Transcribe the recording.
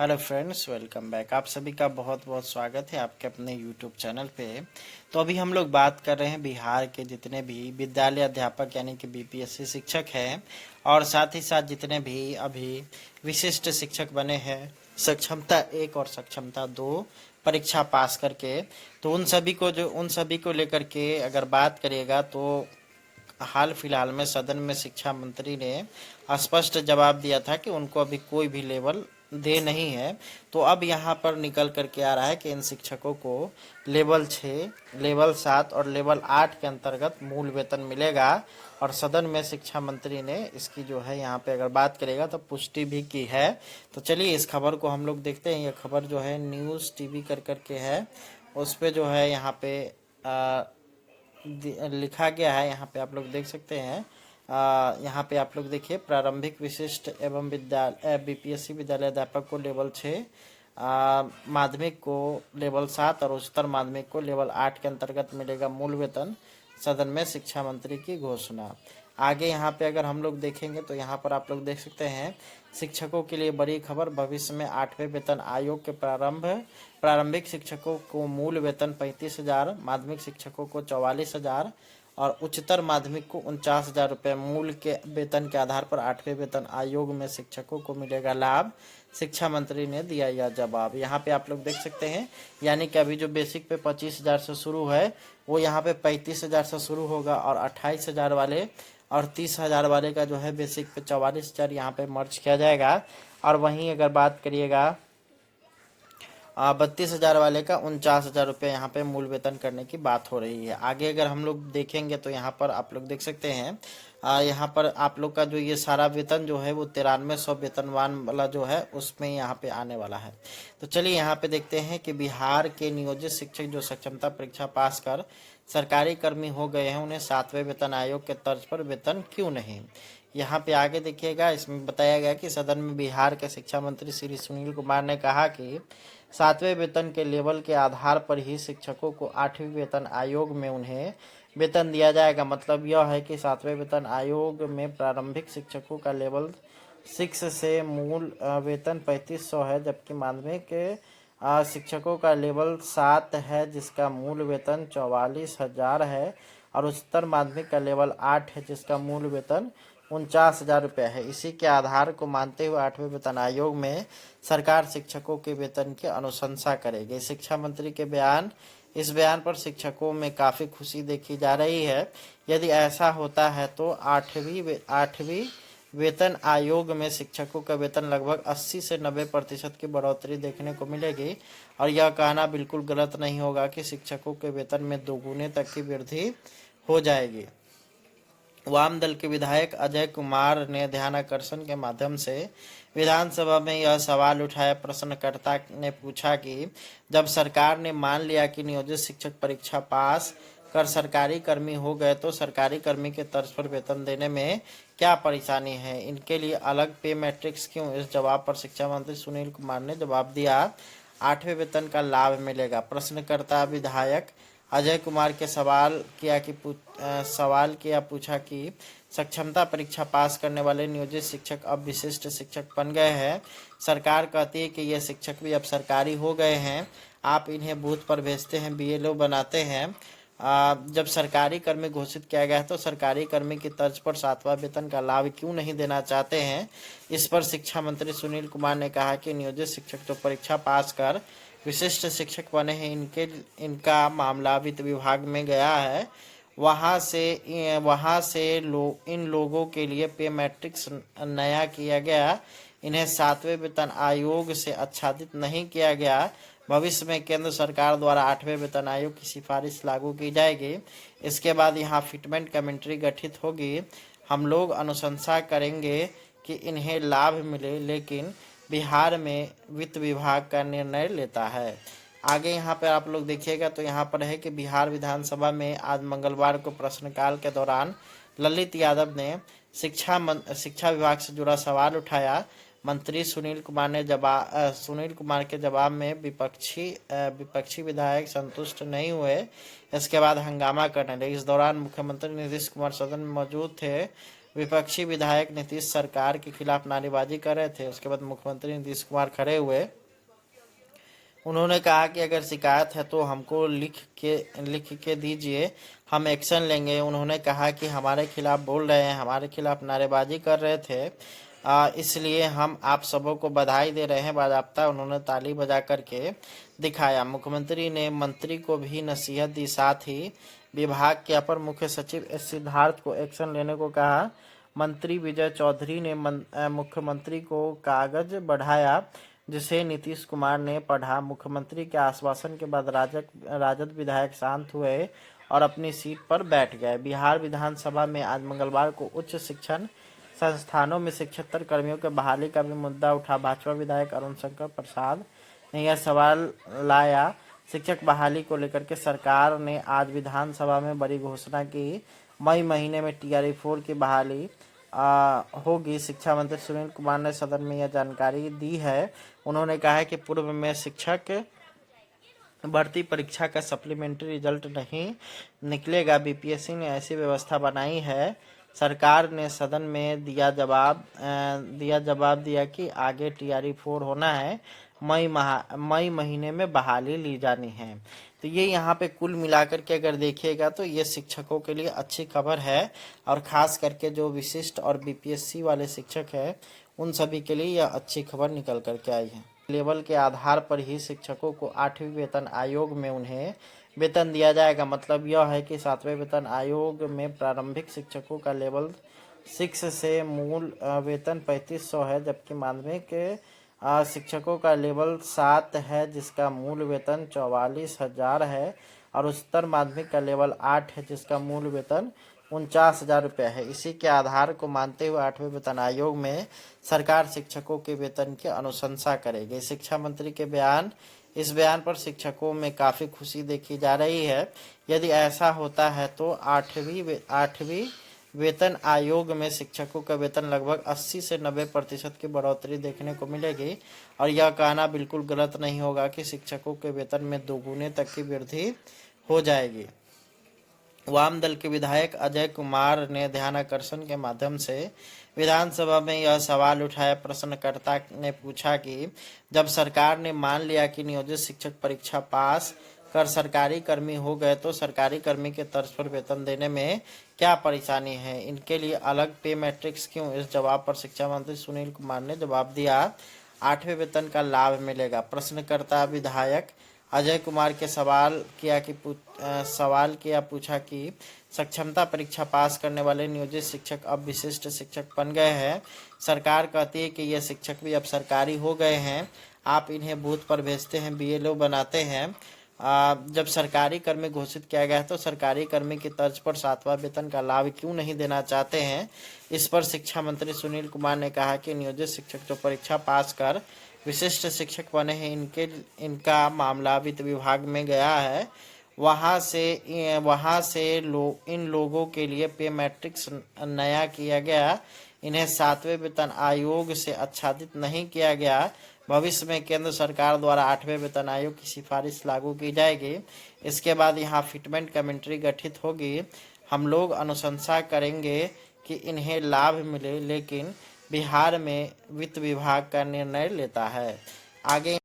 Hello friends, welcome back. आप सभी का बहुत बहुत स्वागत है आपके अपने यूट्यूब चैनल पे। तो अभी हम लोग बात कर रहे हैं बिहार के जितने भी विद्यालय अध्यापक यानी कि बीपीएससी शिक्षक हैं और साथ ही साथ जितने भी अभी विशिष्ट शिक्षक बने हैं सक्षमता 1 और सक्षमता 2 परीक्षा पास करके। तो उन सभी को लेकर के अगर बात करिएगा तो हाल फिलहाल में सदन में शिक्षा मंत्री ने स्पष्ट जवाब दिया था कि उनको अभी कोई भी लेवल दे नहीं है। तो अब यहाँ पर निकल करके आ रहा है कि इन शिक्षकों को लेवल 6, लेवल 7 और लेवल 8 के अंतर्गत मूल वेतन मिलेगा। और सदन में शिक्षा मंत्री ने इसकी जो है यहाँ पे अगर बात करेगा तो पुष्टि भी की है। तो चलिए इस खबर को हम लोग देखते हैं। ये खबर जो है न्यूज़ टीवी कर करके है, उस पे जो है यहाँ पे लिखा गया है। यहाँ पे आप लोग देख सकते हैं। यहाँ पे आप लोग देखिए, प्रारंभिक विशिष्ट एवं विद्यालय बीपीएससी विद्यालय अध्यापक को लेवल 6, माध्यमिक को लेवल 7 और उच्चतर माध्यमिक को लेवल 8 के अंतर्गत मिलेगा मूल वेतन। सदन में शिक्षा मंत्री की घोषणा। आगे यहाँ पे अगर हम लोग देखेंगे तो यहाँ पर आप लोग देख सकते हैं, शिक्षकों के लिए बड़ी खबर। भविष्य में 8वें वेतन आयोग के प्रारंभिक शिक्षकों को मूल वेतन 35,000, माध्यमिक शिक्षकों को 44,000 और उच्चतर माध्यमिक को 49,000 रुपये मूल के वेतन के आधार पर 8वें वेतन आयोग में शिक्षकों को मिलेगा लाभ। शिक्षा मंत्री ने दिया यह जवाब। यहाँ पे आप लोग देख सकते हैं, यानी कि अभी जो बेसिक पे 25,000 से शुरू है वो यहाँ पे 35,000 से शुरू होगा और 28,000 वाले और 30,000 वाले का जो है बेसिक पे 44,000 यहाँ पे मर्ज किया जाएगा। और वहीं अगर बात करिएगा 32,000 वाले का 49,000 रुपये यहाँ पे मूल वेतन करने की बात हो रही है। आगे अगर हम लोग देखेंगे तो यहाँ पर आप लोग देख सकते हैं, यहाँ पर आप लोग का जो ये सारा वेतन जो है वो 9300 वेतनवान वाला जो है उसमें यहाँ पे आने वाला है। तो चलिए यहाँ पे देखते हैं कि बिहार के नियोजित शिक्षक जो सक्षमता परीक्षा पास कर सरकारी कर्मी हो गए हैं उन्हें 7वें वेतन आयोग के तर्ज पर वेतन क्यों नहीं। यहाँ पे आगे देखिएगा, इसमें बताया गया कि सदन में बिहार के शिक्षा मंत्री श्री सुनील कुमार ने कहा कि 7वें वेतन के लेवल के आधार पर ही शिक्षकों को 8वें वेतन आयोग में उन्हें वेतन दिया जाएगा। मतलब यह है कि 7वें वेतन आयोग में प्रारंभिक शिक्षकों का लेवल 6 से मूल वेतन 3500 है, जबकि माध्यमिक शिक्षकों का लेवल 7 है जिसका मूल वेतन 44,000 है और उच्चतर माध्यमिक का लेवल 8 है जिसका मूल वेतन 49,000 रुपये है। इसी के आधार को मानते हुए 8वें वेतन आयोग में सरकार शिक्षकों के वेतन की अनुशंसा करेगी। शिक्षा मंत्री के इस बयान पर शिक्षकों में काफ़ी खुशी देखी जा रही है। यदि ऐसा होता है तो आठवीं वेतन आयोग में शिक्षकों का वेतन लगभग 80 से 90% की बढ़ोतरी देखने को मिलेगी। और यह कहना बिल्कुल गलत नहीं होगा कि शिक्षकों के वेतन में दोगुने तक की वृद्धि हो जाएगी। वाम दल के विधायक अजय कुमार ने ध्यानाकर्षण के माध्यम से विधानसभा में यह सवाल उठाया। प्रश्नकर्ता ने पूछा कि जब सरकार ने मान लिया कि नियोजित शिक्षक परीक्षा पास कर सरकारी कर्मी हो गए तो सरकारी कर्मी के तर्ज पर वेतन देने में क्या परेशानी है, इनके लिए अलग पे मैट्रिक्स क्यों। इस जवाब पर शिक्षा मंत्री सुनील कुमार ने जवाब दिया, 8वें वेतन का लाभ मिलेगा। प्रश्नकर्ता विधायक अजय कुमार के सवाल किया पूछा कि सक्षमता परीक्षा पास करने वाले नियोजित शिक्षक अब विशिष्ट शिक्षक बन गए हैं। सरकार कहती है कि ये शिक्षक भी अब सरकारी हो गए हैं। आप इन्हें बूथ पर भेजते हैं, बीएलओ बनाते हैं। जब सरकारी कर्मी घोषित किया गया है तो सरकारी कर्मी की तर्ज पर 7वां वेतन का लाभ क्यों नहीं देना चाहते हैं। इस पर शिक्षा मंत्री सुनील कुमार ने कहा कि नियोजित शिक्षक जो परीक्षा पास कर विशिष्ट शिक्षक बने हैं इनका मामला वित्त विभाग में गया है। वहां से इन लोगों के लिए पे मैट्रिक्स नया किया गया। इन्हें 7वें वेतन आयोग से आच्छादित नहीं किया गया। भविष्य में केंद्र सरकार द्वारा 8वें वेतन आयोग की सिफारिश लागू की जाएगी। इसके बाद यहाँ फिटमेंट कमेटी गठित होगी। हम लोग अनुशंसा करेंगे कि इन्हें लाभ मिले, लेकिन बिहार में वित्त विभाग का निर्णय लेता है। आगे यहाँ पर आप लोग देखिएगा तो यहाँ पर है कि बिहार विधानसभा में आज मंगलवार को प्रश्नकाल के दौरान ललित यादव ने शिक्षा विभाग से जुड़ा सवाल उठाया। मंत्री सुनील कुमार के जवाब में विपक्षी विधायक संतुष्ट नहीं हुए। इसके बाद हंगामा करने लगे। इस दौरान मुख्यमंत्री नीतीश कुमार सदन में मौजूद थे। विपक्षी विधायक नीतीश सरकार के खिलाफ नारेबाजी कर रहे थे। उसके बाद मुख्यमंत्री नीतीश कुमार खड़े हुए, उन्होंने कहा कि अगर शिकायत है तो हमको लिख के दीजिए, हम एक्शन लेंगे। उन्होंने कहा कि हमारे खिलाफ बोल रहे हैं, हमारे खिलाफ नारेबाजी कर रहे थे, इसलिए हम आप सबों को बधाई दे रहे हैं। बाजाप्ता उन्होंने ताली बजा करके दिखाया। मुख्यमंत्री ने मंत्री को भी नसीहत दी, साथ ही विभाग के अपर मुख्य सचिव एस सिद्धार्थ को एक्शन लेने को कहा। मंत्री विजय चौधरी ने मुख्यमंत्री को कागज बढ़ाया, जिसे नीतीश कुमार ने पढ़ा। मुख्यमंत्री के आश्वासन के बाद राजद विधायक शांत हुए और अपनी सीट पर बैठ गए। बिहार विधानसभा में आज मंगलवार को उच्च शिक्षण संस्थानों में 76 कर्मियों के बहाली का भी मुद्दा उठा। भाजपा विधायक अरुण शंकर प्रसाद ने यह सवाल लाया। शिक्षक बहाली को लेकर के सरकार ने आज विधानसभा में बड़ी घोषणा की। मई महीने में TRE 4 की बहाली होगी। शिक्षा मंत्री सुनील कुमार ने सदन में यह जानकारी दी है। उन्होंने कहा है कि पूर्व में शिक्षक भर्ती परीक्षा का सप्लीमेंट्री रिजल्ट नहीं निकलेगा। BPSC ने ऐसी व्यवस्था बनाई है। सरकार ने सदन में जवाब दिया कि आगे TRE 4 होना है, मई महीने में बहाली ली जानी है। तो ये यहाँ पे कुल मिलाकर के अगर देखिएगा तो ये शिक्षकों के लिए अच्छी खबर है, और ख़ास करके जो विशिष्ट और BPSC वाले शिक्षक हैं उन सभी के लिए यह अच्छी खबर निकल कर के आई है। लेवल के आधार पर ही शिक्षकों को 8वीं वेतन आयोग में उन्हें वेतन दिया जाएगा। मतलब यह है कि 7वें वेतन आयोग में प्रारंभिक शिक्षकों का लेवल 6 से मूल वेतन 3500 है, जबकि माध्यमिक शिक्षकों का लेवल 7 है जिसका मूल वेतन 44,000 है, और उच्चतर माध्यमिक का लेवल 8 है जिसका मूल वेतन 49,000 रुपये है। इसी के आधार को मानते हुए 8वें वेतन आयोग में सरकार शिक्षकों के वेतन की अनुशंसा करेगी। शिक्षा मंत्री के इस बयान पर शिक्षकों में काफ़ी खुशी देखी जा रही है। यदि ऐसा होता है तो 8वीं वेतन आयोग में शिक्षकों का वेतन लगभग 80 से 90% की बढ़ोतरी देखने को मिलेगी, और यह कहना बिल्कुल गलत नहीं होगा कि शिक्षकों के वेतन में दोगुने तक की वृद्धि हो जाएगी। वाम दल के विधायक अजय कुमार ने ध्यानाकर्षण के माध्यम से विधानसभा में यह सवाल उठाया। प्रश्नकर्ता ने पूछा कि जब सरकार ने मान लिया कि नियोजित शिक्षक परीक्षा पास कर सरकारी कर्मी हो गए तो सरकारी कर्मी के तर्ज पर वेतन देने में क्या परेशानी है, इनके लिए अलग पे मैट्रिक्स क्यों? इस जवाब पर शिक्षा मंत्री सुनील कुमार ने जवाब दिया, 8वें वेतन का लाभ मिलेगा। प्रश्नकर्ता विधायक अजय कुमार के सवाल किया पूछा कि सक्षमता परीक्षा पास करने वाले नियोजित शिक्षक अब विशिष्ट शिक्षक बन गए हैं। सरकार कहती है कि ये शिक्षक भी अब सरकारी हो गए हैं, आप इन्हें बूथ पर भेजते हैं, BLO बनाते हैं। जब सरकारी कर्मी घोषित किया गया है तो सरकारी कर्मी की तर्ज पर 7वां वेतन का लाभ क्यों नहीं देना चाहते हैं? इस पर शिक्षा मंत्री सुनील कुमार ने कहा कि नियोजित शिक्षक जो परीक्षा पास कर विशिष्ट शिक्षक बने हैं, इनका मामला वित्त विभाग में गया है। वहां से इन लोगों के लिए पे मैट्रिक्स नया किया गया, इन्हें 7वें वेतन आयोग से आच्छादित नहीं किया गया। भविष्य में केंद्र सरकार द्वारा 8वें वेतन आयोग की सिफारिश लागू की जाएगी। इसके बाद यहाँ फिटमेंट कमेटी गठित होगी। हम लोग अनुशंसा करेंगे कि इन्हें लाभ मिले, लेकिन बिहार में वित्त विभाग का निर्णय लेता है। आगे